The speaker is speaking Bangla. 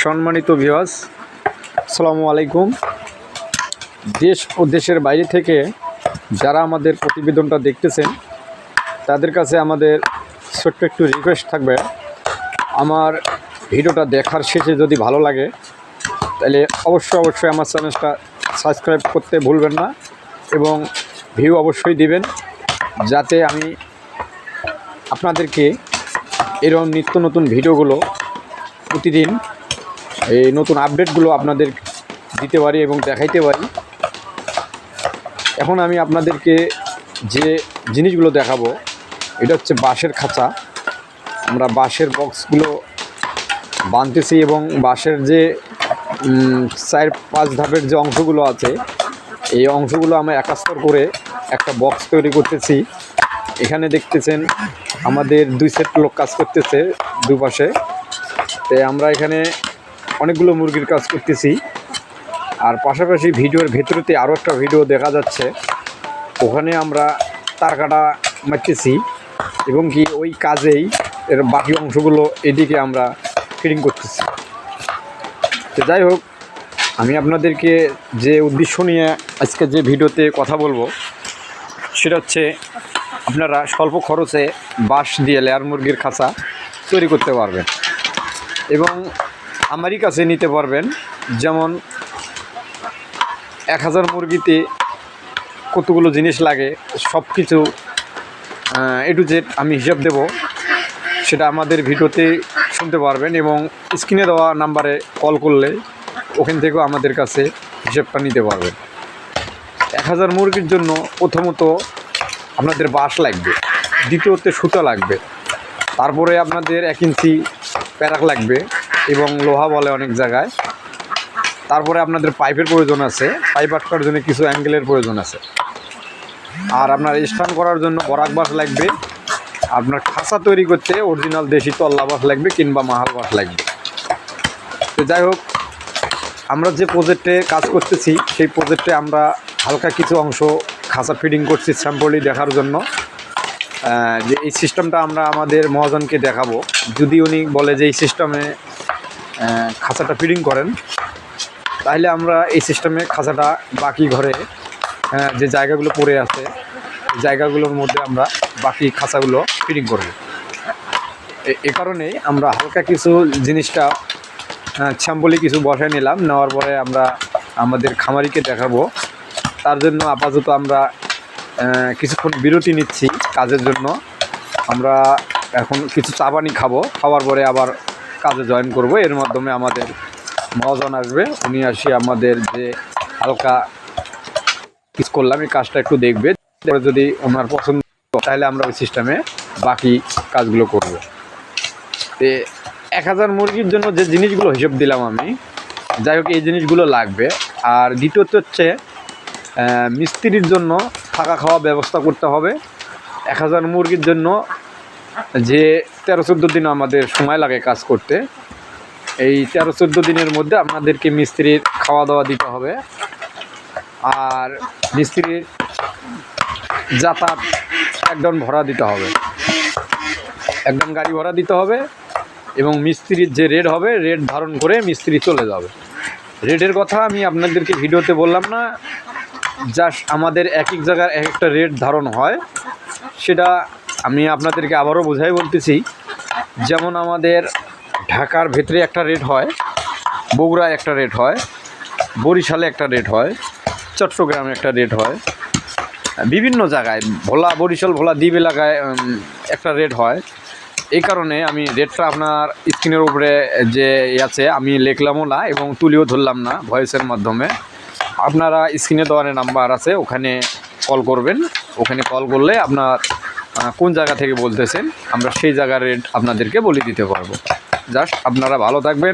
সম্মানিত ভিউয়ার্স, আসসালামু আলাইকুম। দেশ ও দেশের বাইরে থেকে যারা আমাদের প্রতিবেদনটা দেখতেছেন তাদের কাছে আমাদের ছোট্ট একটু রিকোয়েস্ট থাকবে, আমার ভিডিওটা দেখার শেষে যদি ভালো লাগে তাহলে অবশ্যই আমার চ্যানেলটা সাবস্ক্রাইব করতে ভুলবেন না এবং ভিউ অবশ্যই দিবেন, যাতে আমি আপনাদেরকে এরকম নিত্য নতুন ভিডিওগুলো প্রতিদিন এই নতুন আপডেটগুলো আপনাদের দিতে পারি এবং দেখাইতে পারি। এখন আমি আপনাদেরকে যে জিনিসগুলো দেখাবো এটা হচ্ছে বাঁশের খাঁচা। আমরা বাঁশের বক্সগুলো বাঁধতেছি এবং বাঁশের যে 4-5 ধাপের যে অংশগুলো আছে এই অংশগুলো আমরা একাস্তর করে একটা বক্স তৈরি করতেছি। এখানে দেখতেছেন আমাদের 2 সেট লোক কাজ করতেছে দুপাশে। তো আমরা এখানে অনেকগুলো মুরগির কাজ করতেছি, আর পাশাপাশি ভিডিওর ভেতরেতে আরও একটা ভিডিও দেখা যাচ্ছে, ওখানে আমরা তার কাটা মারতেছি এবং কি ওই কাজেই এর বাকি অংশগুলো এদিকে আমরা ফিটিং করতেছি। তো যাই হোক, আমি আপনাদেরকে যে উদ্দেশ্য নিয়ে আজকে যে ভিডিওতে কথা বলবো সেটা হচ্ছে আপনারা স্বল্প খরচে বাঁশ দিয়ে লেয়ার মুরগির খাঁচা তৈরি করতে পারবেন এবং আমারই কাছে নিতে পারবেন। যেমন 1000 মুরগিতে কতগুলো জিনিস লাগে সব কিছু A to Z আমি হিসাব দেব, সেটা আমাদের ভিডিওতে শুনতে পারবেন এবং স্ক্রিনে দেওয়া নাম্বারে কল করলে ওখান থেকেও আমাদের কাছে হিসাবটা নিতে পারবেন। 1000 মুরগির জন্য প্রথমত আপনাদের বাঁশ লাগবে, দ্বিতীয়তে সুতা লাগবে, তারপরে আপনাদের 1 ইঞ্চি প্যারাক লাগবে এবং লোহা বলে অনেক জায়গায়। তারপরে আপনাদের পাইপের প্রয়োজন আছে, পাইপ আটকার জন্য কিছু অ্যাঙ্গেলের প্রয়োজন আছে, আর আপনার স্টান করার জন্য বরাক বাঁশ লাগবে। আপনার খাঁচা তৈরি করতে অরিজিনাল দেশি তল্লা বাঁশ লাগবে কিংবা মাহাল বাঁশ লাগবে। তো যাই হোক, আমরা যে প্রজেক্টে কাজ করতেছি সেই প্রজেক্টে আমরা হালকা কিছু অংশ খাঁচা ফিটিং করছি স্যাম্পলি দেখার জন্য, যে এই সিস্টেমটা আমরা আমাদের মহাজনকে দেখাবো। যদি উনি বলে যে এই সিস্টেমে খাঁচাটা ফিটিং করেন, তাহলে আমরা এই সিস্টেমে খাঁচাটা বাকি ঘরে যে জায়গাগুলো পড়ে আছে এই জায়গাগুলোর মধ্যে আমরা বাকি খাঁচাগুলো ফিটিং করব। এ কারণে আমরা হালকা কিছু জিনিসটা স্যাম্পলি কিছু বসায় নিলাম, নেওয়ার পরে আমরা আমাদের খামারিকে দেখাবো। তার জন্য আপাতত আমরা কিছুক্ষণ বিরতি নিচ্ছি কাজের জন্য। আমরা এখন কিছু চা পানি খাবো, খাওয়ার পরে আবার কাজে জয়েন করব। এর মাধ্যমে আমাদের মহাজন আসবে, উনি আসি আমাদের যে হালকা কিছু করলাম এই কাজটা একটু দেখবে, যদি ওনার পছন্দ তাহলে আমরা ওই সিস্টেমে বাকি কাজগুলো করব। তো 1000 মুরগির জন্য যে জিনিসগুলো হিসেব দিলাম আমি, যাই হোক এই জিনিসগুলো লাগবে। আর দ্বিতীয়ত হচ্ছে মিস্ত্রির জন্য থাকা খাওয়া ব্যবস্থা করতে হবে। 1000 মুরগির জন্য যে 13-14 দিন আমাদের সময় লাগে কাজ করতে, এই 13-14 দিনের মধ্যে আপনাদেরকে মিস্ত্রির খাওয়া দাওয়া দিতে হবে, আর মিস্ত্রির যাতায়াত একদম ভাড়া দিতে হবে, একদম গাড়ি ভাড়া দিতে হবে এবং মিস্ত্রির যে রেট হবে রেট ধারণ করে মিস্ত্রি চলে যাবে। রেটের কথা আমি আপনাদেরকে ভিডিওতে বললাম না, জাস্ট আমাদের এক এক জায়গার এক একটা রেট ধারণ হয়, সেটা আমি আপনাদেরকে আবারও বোঝাই বলতেছি। যেমন আমাদের ঢাকার ভেতরে একটা রেট হয়, বগুড়ায় একটা রেট হয়, বরিশালে একটা রেট হয়, চট্টগ্রামে একটা রেট হয়, বিভিন্ন জায়গায় ভোলা বরিশাল ভোলা দ্বীপ এলাকায় একটা রেট হয়। এই কারণে আমি রেটটা আপনার স্ক্রিনের উপরে যে আছে আমি লিখলামও না এবং তুলিও ধরলাম না, ভয়েসের মাধ্যমে। আপনারা স্ক্রিনে দেওয়ার নাম্বার আছে, ওখানে কল করবেন। ওখানে কল করলে আপনার কোন জায়গা থেকে বলতেছেন আমরা সেই জায়গার রেট আপনাদেরকে বলে দিতে পারবো। জাস্ট আপনারা ভালো থাকবেন।